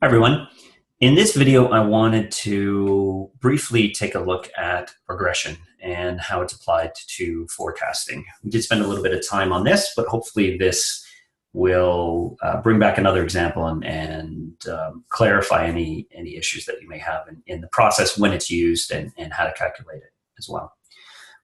Hi everyone. In this video, I wanted to briefly take a look at regression and how it's applied to forecasting. We did spend a little bit of time on this, but hopefully this will bring back another example and clarify any issues that you may have in the process when it's used and how to calculate it as well.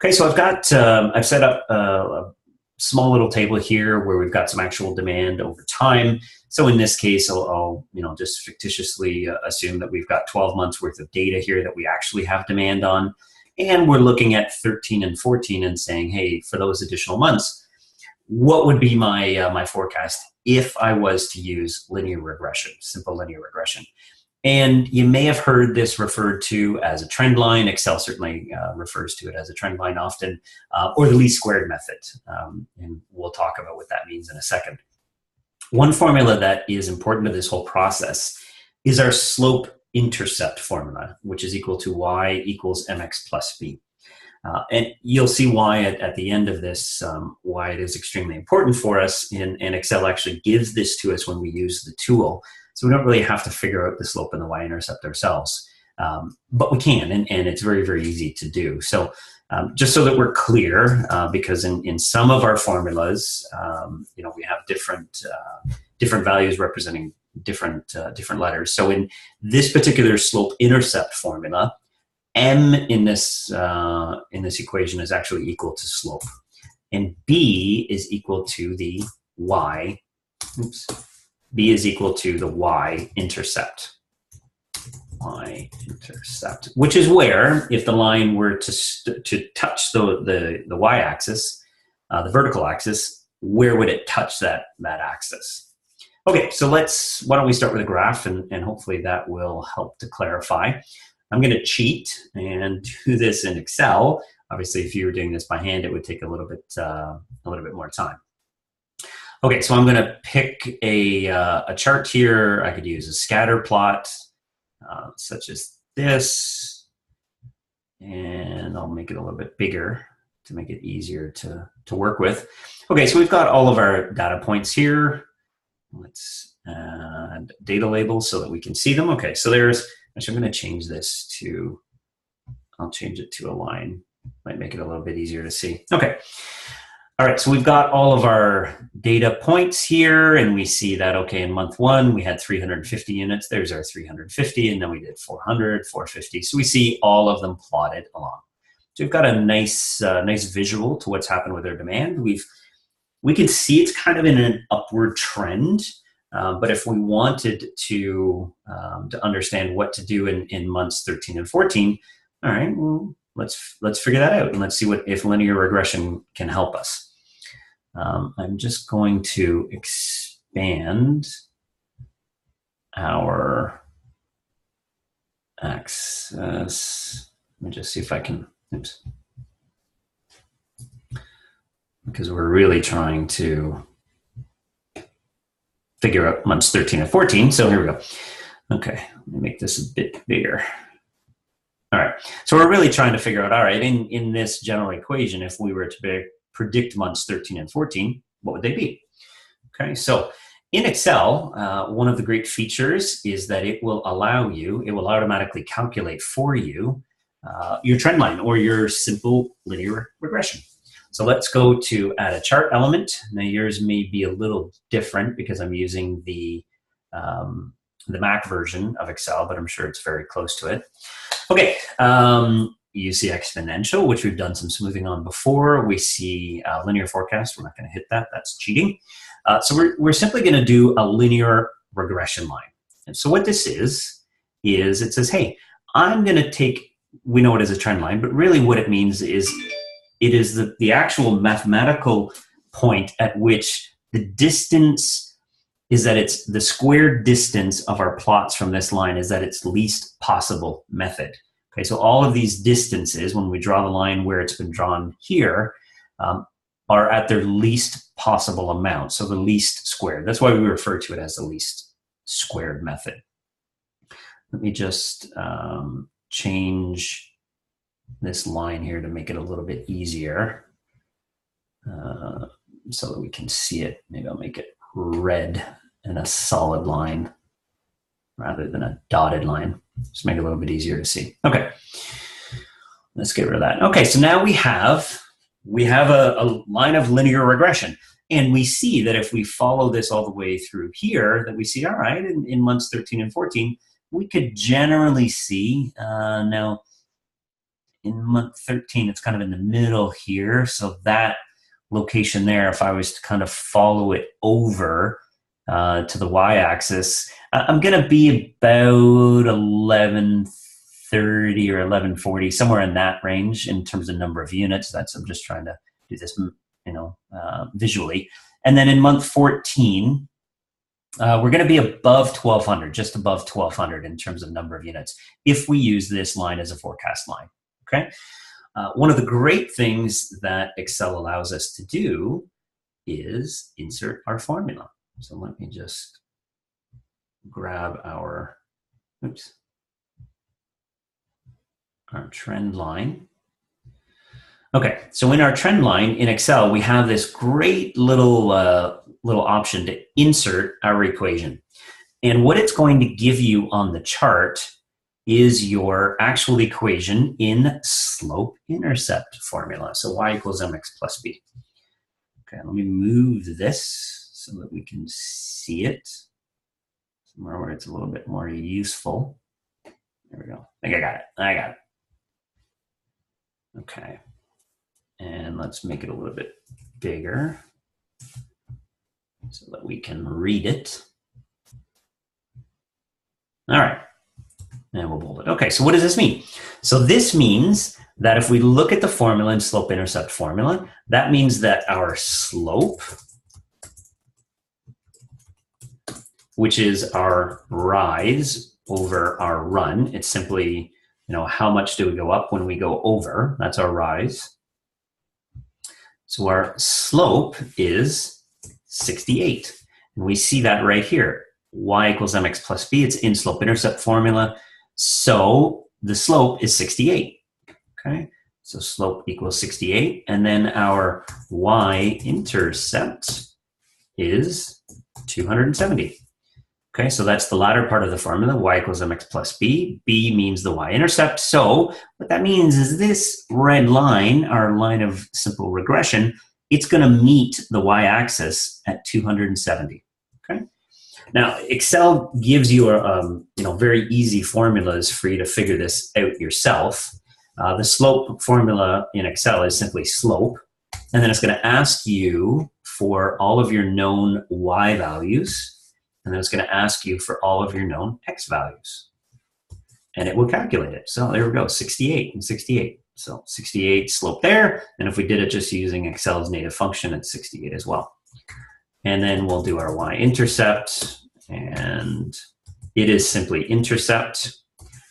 Okay, so I've set up a small little table here where we've got some actual demand over time. So in this case, I'll just fictitiously assume that we've got 12 months worth of data here that we actually have demand on. And we're looking at 13 and 14 and saying, hey, for those additional months, what would be my forecast if I was to use linear regression, simple linear regression? And you may have heard this referred to as a trend line. Excel certainly refers to it as a trend line often, or the least squared method. And we'll talk about what that means in a second. One formula that is important to this whole process is our slope intercept formula, which is equal to y equals mx plus b. And you'll see why at the end of this, why it is extremely important for us. And Excel actually gives this to us when we use the tool. So we don't really have to figure out the slope and the y-intercept ourselves, but we can, and it's very, very easy to do. So just so that we're clear, because in some of our formulas, we have different values representing different letters. So in this particular slope-intercept formula, m in this equation is actually equal to slope, and b is equal to the y. B is equal to the y-intercept. Y-intercept, which is where, if the line were to touch the y-axis, the vertical axis, where would it touch that axis? Okay, so why don't we start with a graph, and hopefully that will help to clarify. I'm going to cheat and do this in Excel. Obviously, if you were doing this by hand, it would take a little bit more time. Okay, so I'm going to pick a chart here. I could use a scatter plot, such as this, and I'll make it a little bit bigger to make it easier to work with. Okay, so we've got all of our data points here. Let's add data labels so that we can see them. Okay, so actually I'm going to change this I'll change it to a line. Might make it a little bit easier to see. Okay. All right, so we've got all of our data points here, and we see that, okay, in month one, we had 350 units. There's our 350, and then we did 400, 450. So we see all of them plotted along. So we've got a nice visual to what's happened with our demand. We can see it's kind of in an upward trend, but if we wanted to understand what to do in months 13 and 14, all right, well, let's figure that out, and let's see if linear regression can help us. I'm just going to expand our axis. Let me just see if I can, oops. Because we're really trying to figure out months 13 and 14. So here we go. Okay, let me make this a bit bigger. All right, so we're really trying to figure out, all right, in this general equation, if we were to predict months 13 and 14, what would they be? Okay, so in Excel, one of the great features is that it will automatically calculate for you your trend line or your simple linear regression. So let's go to add a chart element. Now yours may be a little different because I'm using the Mac version of Excel, but I'm sure it's very close to it. Okay, you see exponential, which we've done some smoothing on before. We see linear forecast. We're not going to hit that. That's cheating. So we're simply going to do a linear regression line. And so what this is it says, hey, I'm going to take, we know it as a trend line, but really what it means is it is the actual mathematical point at which the distance is that it's the squared distance of our plots from this line is at its least possible method. Okay, so all of these distances, when we draw the line where it's been drawn here, are at their least possible amount, so the least squared. That's why we refer to it as the least squared method. Let me just change this line here to make it a little bit easier so that we can see it. Maybe I'll make it red and a solid line. rather than a dotted line. Just make it a little bit easier to see. Okay, let's get rid of that. Okay, so now we have a line of linear regression. And we see that if we follow this all the way through here, that we see, all right, in months 13 and 14, we could generally see, now in month 13, it's kind of in the middle here. So that location there, if I was to kind of follow it over to the y-axis, I'm going to be about 1130 or 1140, somewhere in that range in terms of number of units. I'm just trying to do this, visually. And then in month 14, we're going to be above 1200, just above 1200 in terms of number of units, if we use this line as a forecast line. Okay. One of the great things that Excel allows us to do is insert our formula. So let me just grab our trend line. Okay, so in our trend line in Excel, we have this great little option to insert our equation. And what it's going to give you on the chart is your actual equation in slope-intercept formula. So y equals mx plus b. Okay, let me move this so that we can see it somewhere where it's a little bit more useful. There we go. I think I got it. I got it. Okay. And let's make it a little bit bigger so that we can read it. All right. And we'll bold it. Okay, so what does this mean? So this means that if we look at the formula in slope-intercept formula, that means that our slope, which is our rise over our run, it's simply, how much do we go up when we go over? That's our rise. So our slope is 68. And we see that right here. Y equals mx plus b. It's in slope-intercept formula. So the slope is 68. Okay, so slope equals 68. And then our y-intercept is 270. Okay, so that's the latter part of the formula, y equals mx plus b. B means the y-intercept. So what that means is this red line, our line of simple regression, it's going to meet the y-axis at 270. Okay. Now, Excel gives you very easy formulas for you to figure this out yourself. The slope formula in Excel is simply slope, and then it's going to ask you for all of your known y values, and then it's going to ask you for all of your known x values, and it will calculate it. So there we go, 68 and 68. So 68 slope there, and if we did it just using Excel's native function, it's 68 as well. And then we'll do our y-intercept, and it is simply intercept.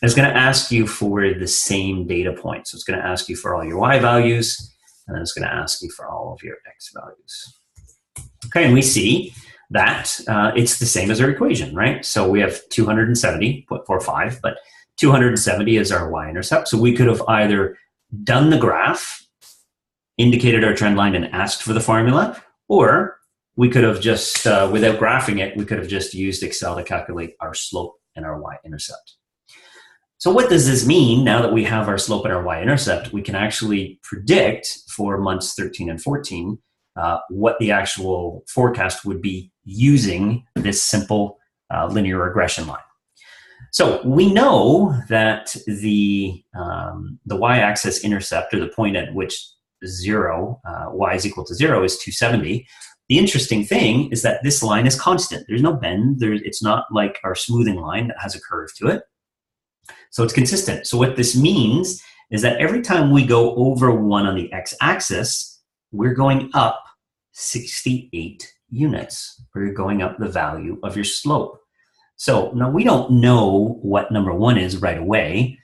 It's going to ask you for the same data point. So it's going to ask you for all your y values, and then it's going to ask you for all of your x values. Okay, and we see that it's the same as our equation, right? So we have 270.45, but 270 is our y-intercept. So we could have either done the graph, indicated our trend line, and asked for the formula, or we could have just, without graphing it, we could have just used Excel to calculate our slope and our y-intercept. So what does this mean? Now that we have our slope and our y-intercept, we can actually predict for months 13 and 14 what the actual forecast would be using this simple linear regression line. So we know that the y-axis intercept, or the point at which y is equal to 0, is 270. The interesting thing is that this line is constant. There's no bend. It's not like our smoothing line that has a curve to it. So it's consistent. So what this means is that every time we go over 1 on the x-axis, we're going up 68 units. We're going up the value of your slope. So now we don't know what number 1 is right away.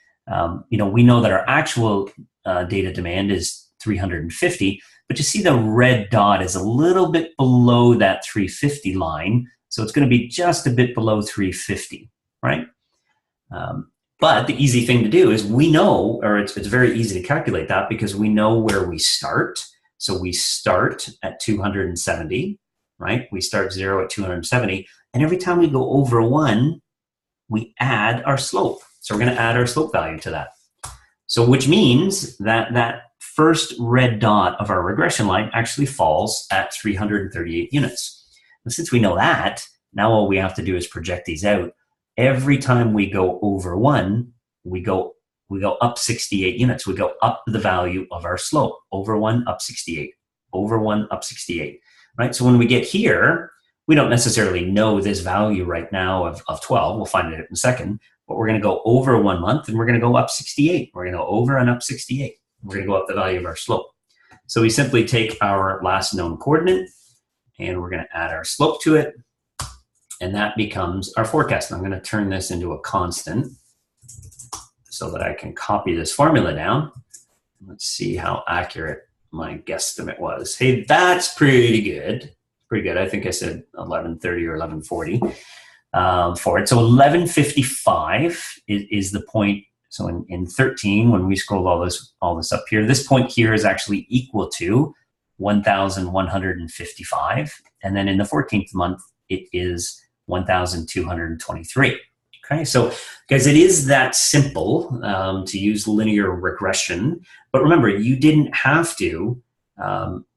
We know that our actual data demand is 350, but you see the red dot is a little bit below that 350 line. So it's going to be just a bit below 350, right? But the easy thing to do is we know, or it's very easy to calculate that because we know where we start. So we start at 270, right? We start 0 at 270. And every time we go over 1, we add our slope. So we're going to add our slope value to that. So which means that that first red dot of our regression line actually falls at 338 units. And since we know that, now all we have to do is project these out. Every time we go over 1, we go up 68 units. We go up the value of our slope. Over 1, up 68. Over 1, up 68. Right? So when we get here, we don't necessarily know this value right now of 12. We'll find it in a second. But we're going to go over 1 month, and we're going to go up 68. We're going to go over and up 68. We're going to go up the value of our slope. So we simply take our last known coordinate, and we're going to add our slope to it, and that becomes our forecast. And I'm going to turn this into a constant so that I can copy this formula down. Let's see how accurate my guesstimate was. Hey, that's pretty good. Pretty good. I think I said 1130 or 1140 for it. So 1155 is the point. So in 13, when we scroll all this up here, this point here is actually equal to 1,155. And then in the 14th month, it is 1,223. Okay, so guys, it is that simple to use linear regression. But remember, you didn't have to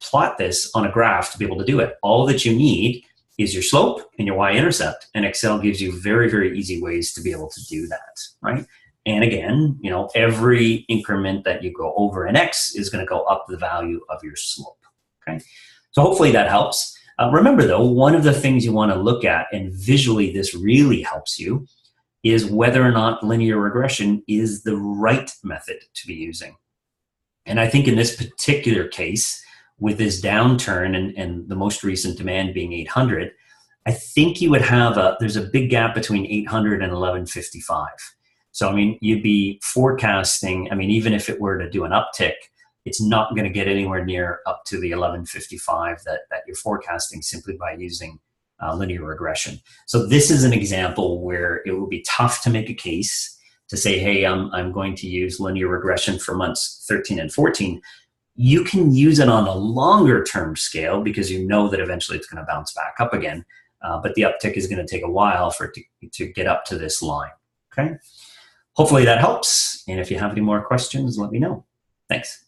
plot this on a graph to be able to do it. All that you need is your slope and your y-intercept, and Excel gives you very, very easy ways to be able to do that, right? And again, you know, every increment that you go over an x is going to go up the value of your slope, okay? So hopefully that helps. Remember though, one of the things you want to look at, and visually this really helps you, is whether or not linear regression is the right method to be using. And I think in this particular case, with this downturn and the most recent demand being 800, I think you would have there's a big gap between 800 and 1155. So, I mean, you'd be forecasting, I mean, even if it were to do an uptick, it's not going to get anywhere near up to the 1155 that you're forecasting simply by using linear regression. So this is an example where it will be tough to make a case to say, hey, I'm going to use linear regression for months 13 and 14. You can use it on a longer term scale because you know that eventually it's going to bounce back up again. But the uptick is going to take a while for it to get up to this line. Okay. Hopefully that helps. And if you have any more questions, let me know. Thanks.